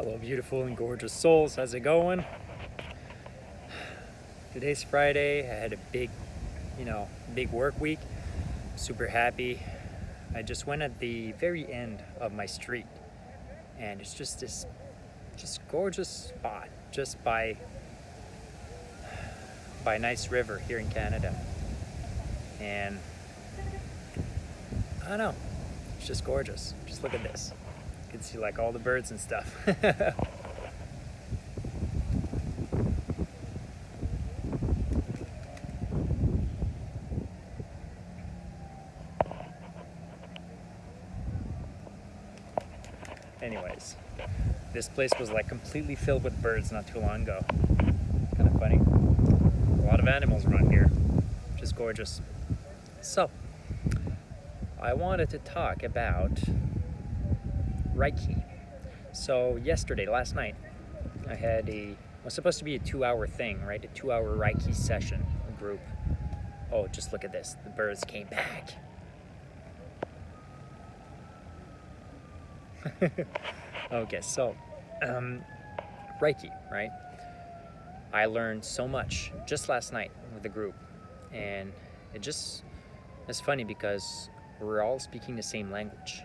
Hello, beautiful and gorgeous souls. How's it going? Today's Friday. I had a big work week. Super happy. I just went at the very end of my street, and it's just this gorgeous spot just by a nice river here in Canada. And I don't know, it's just gorgeous. Just look at this. You can see like all the birds and stuff. Anyways, this place was like completely filled with birds not too long ago. Kind of funny. A lot of animals around here, which is gorgeous. So, I wanted to talk about Reiki. So last night, it was supposed to be a 2-hour thing, right? A 2-hour Reiki session group. Oh, just look at this. The birds came back. Okay, so Reiki, right? I learned so much just last night with the group, and it's funny because we're all speaking the same language.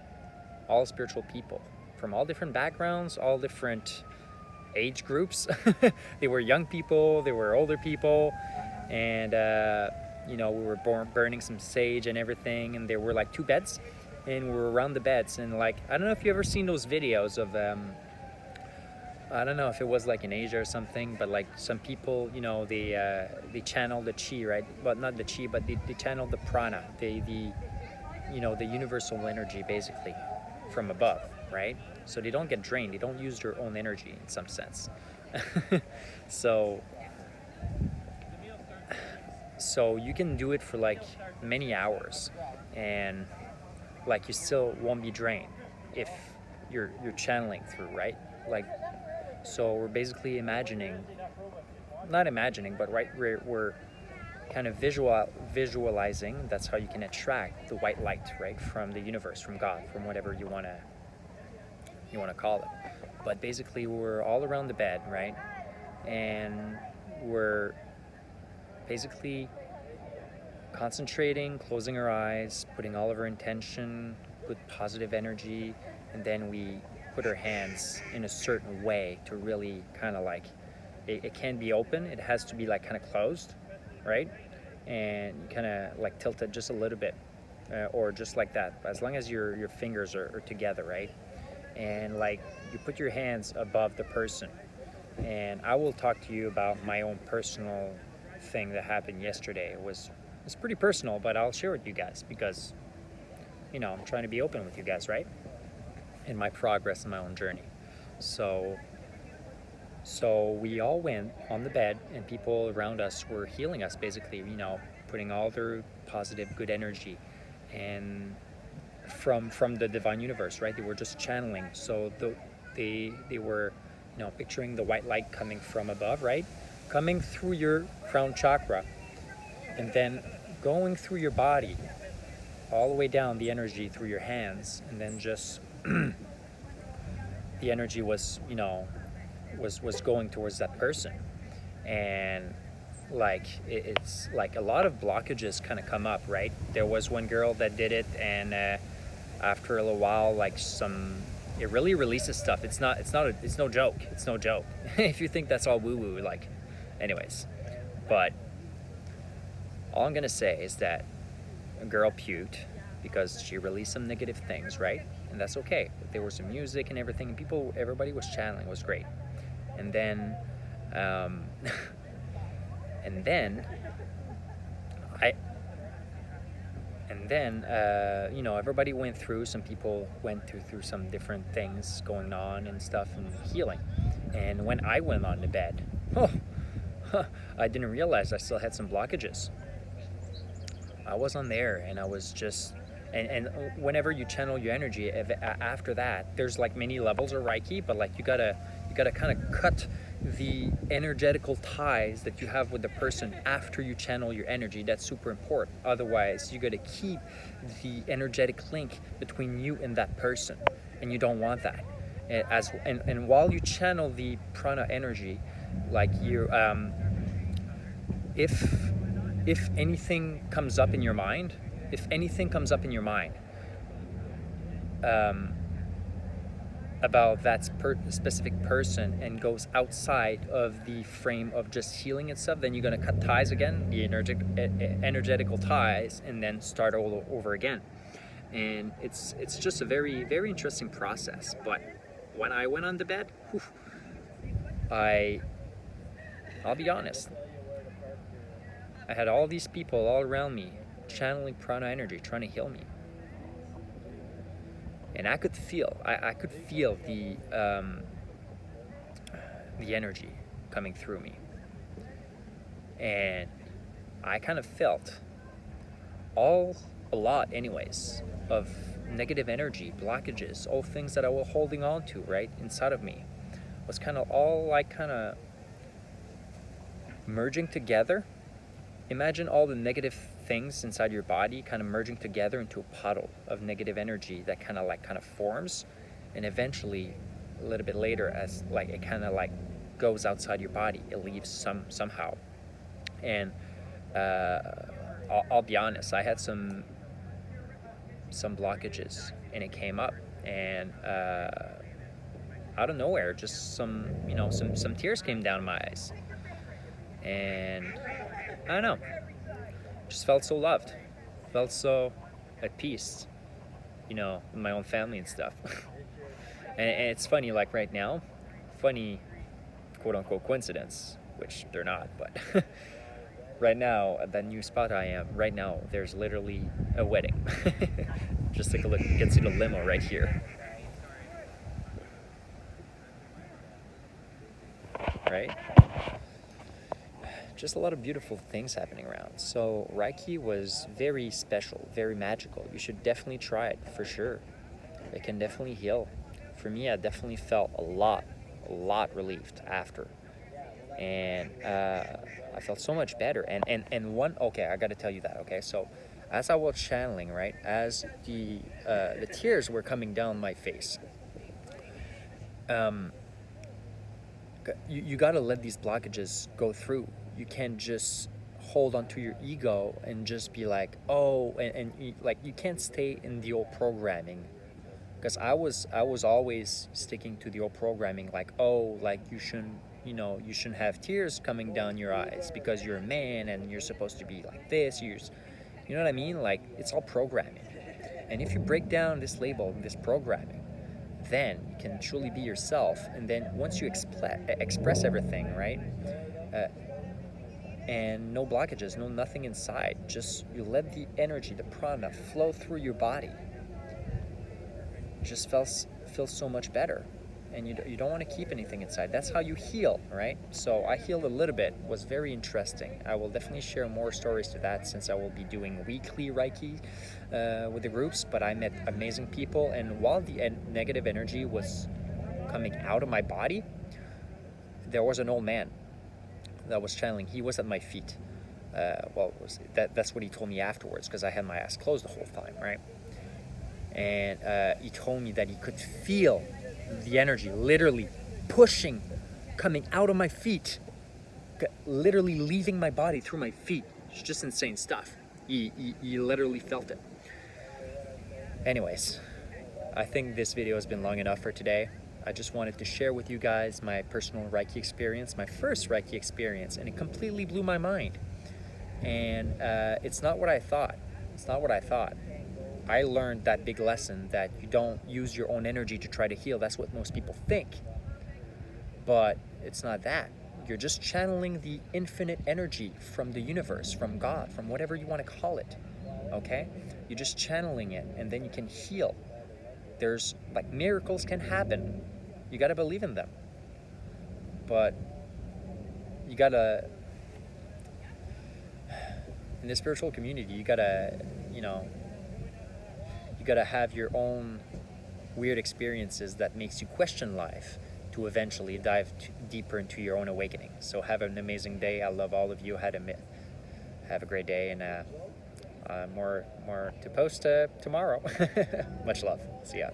All spiritual people from all different backgrounds, all different age groups. They were young people, they were older people, and we were burning some sage and everything, and there were like 2 beds, and we were around the beds, and like, I don't know if you ever seen those videos of I don't know if it was like in Asia or something, but like some people, they channel the chi, right? But not the chi, but they channel the prana, the universal energy basically from above, right? So they don't get drained, they don't use their own energy in some sense. So you can do it for like many hours, and like you still won't be drained if you're channeling through, right? Like, so we're basically not imagining, but right, we're kind of visualizing. That's how you can attract the white light, right, from the universe, from God, from whatever you want to call it. But basically we're all around the bed, right, and we're basically concentrating, closing our eyes, putting all of our intention, good positive energy, and then we put our hands in a certain way to really kind of like, it can be open, it has to be like kind of closed, right? And you kind of like tilt it just a little bit, or just like that, as long as your fingers are together, right? And like you put your hands above the person. And I will talk to you about my own personal thing that happened yesterday. It's pretty personal, but I'll share with you guys because, I'm trying to be open with you guys, right? In my progress in my own journey. So we all went on the bed, and people around us were healing us, basically, putting all their positive, good energy and from the divine universe, right? They were just channeling. So they were, picturing the white light coming from above, right? Coming through your crown chakra, and then going through your body, all the way down the energy through your hands, and then just the energy was going towards that person. And like it's like a lot of blockages kind of come up, right? There was one girl that did it, and after a little while, like it really releases stuff. It's no joke. If you think that's all woo-woo, like, anyways. But all I'm gonna say is that a girl puked because she released some negative things, right? And that's okay. There was some music and everything, and everybody was channeling. It was great. And then everybody went through, some people went through some different things going on and stuff, and healing. And when I went on the bed, I didn't realize I still had some blockages. I was on there, and I was just, and whenever you channel your energy, after that, there's like many levels of Reiki, but like you gotta kind of cut the energetical ties that you have with the person after you channel your energy. That's super important. Otherwise, you gotta keep the energetic link between you and that person, and you don't want that. And while you channel the prana energy, like you if anything comes up in your mind, if anything comes up in your mind about that specific person and goes outside of the frame of just healing itself, then you're going to cut ties again, the energetical ties, and then start all over again. And it's just a very, very interesting process. But when I went on the bed, whew, I'll be honest, I had all these people all around me channeling prana energy, trying to heal me. And I could feel the energy coming through me. And I kind of felt a lot anyways, of negative energy, blockages, all things that I was holding on to, right, inside of me, was kind of all like kind of merging together. Imagine all the negative things inside your body kind of merging together into a puddle of negative energy that kind of forms, and eventually a little bit later, as like it kind of like goes outside your body, it leaves somehow. And I'll be honest, I had some blockages, and it came up, and out of nowhere, just some tears came down my eyes, and I don't know, just felt so loved, felt so at peace, in my own family and stuff. And it's funny, like right now, funny quote unquote coincidence, which they're not, but right now at that new spot I am right now, there's literally a wedding. Just take a look, you can see the limo right here, right? Just a lot of beautiful things happening around. So Reiki was very special, very magical. You should definitely try it for sure. It can definitely heal. For me, I definitely felt a lot relieved after. And I felt so much better. Okay, I got to tell you that. Okay, so as I was channeling, right, as the tears were coming down my face, you got to let these blockages go through. You can't just hold onto your ego and just be like, oh, and you can't stay in the old programming. Because I was always sticking to the old programming, like, oh, like you shouldn't have tears coming down your eyes because you're a man and you're supposed to be like this. You know what I mean? Like, it's all programming. And if you break down this label, this programming, then you can truly be yourself. And then once you express everything, right? And no blockages, no nothing inside. Just you let the energy, the prana, flow through your body. It just feels so much better. And you don't want to keep anything inside. That's how you heal, right? So I healed a little bit. It was very interesting. I will definitely share more stories to that, since I will be doing weekly Reiki with the groups. But I met amazing people, and while the negative energy was coming out of my body, there was an old man that was channeling. He was at my feet. That's what he told me afterwards, because I had my eyes closed the whole time, right? And he told me that he could feel the energy literally pushing, coming out of my feet, literally leaving my body through my feet. It's just insane stuff. He literally felt it. Anyways, I think this video has been long enough for today. I just wanted to share with you guys my personal Reiki experience, my first Reiki experience, and it completely blew my mind. And it's not what I thought. I learned that big lesson that you don't use your own energy to try to heal. That's what most people think. But it's not that. You're just channeling the infinite energy from the universe, from God, from whatever you want to call it. Okay? You're just channeling it, and then you can heal. There's, like, miracles can happen. You got to believe in them. But you got to, in the spiritual community, you got to, you got to have your own weird experiences that makes you question life to eventually dive deeper into your own awakening. So have an amazing day. I love all of you. Have a great day, and more to post tomorrow. Much love. See ya.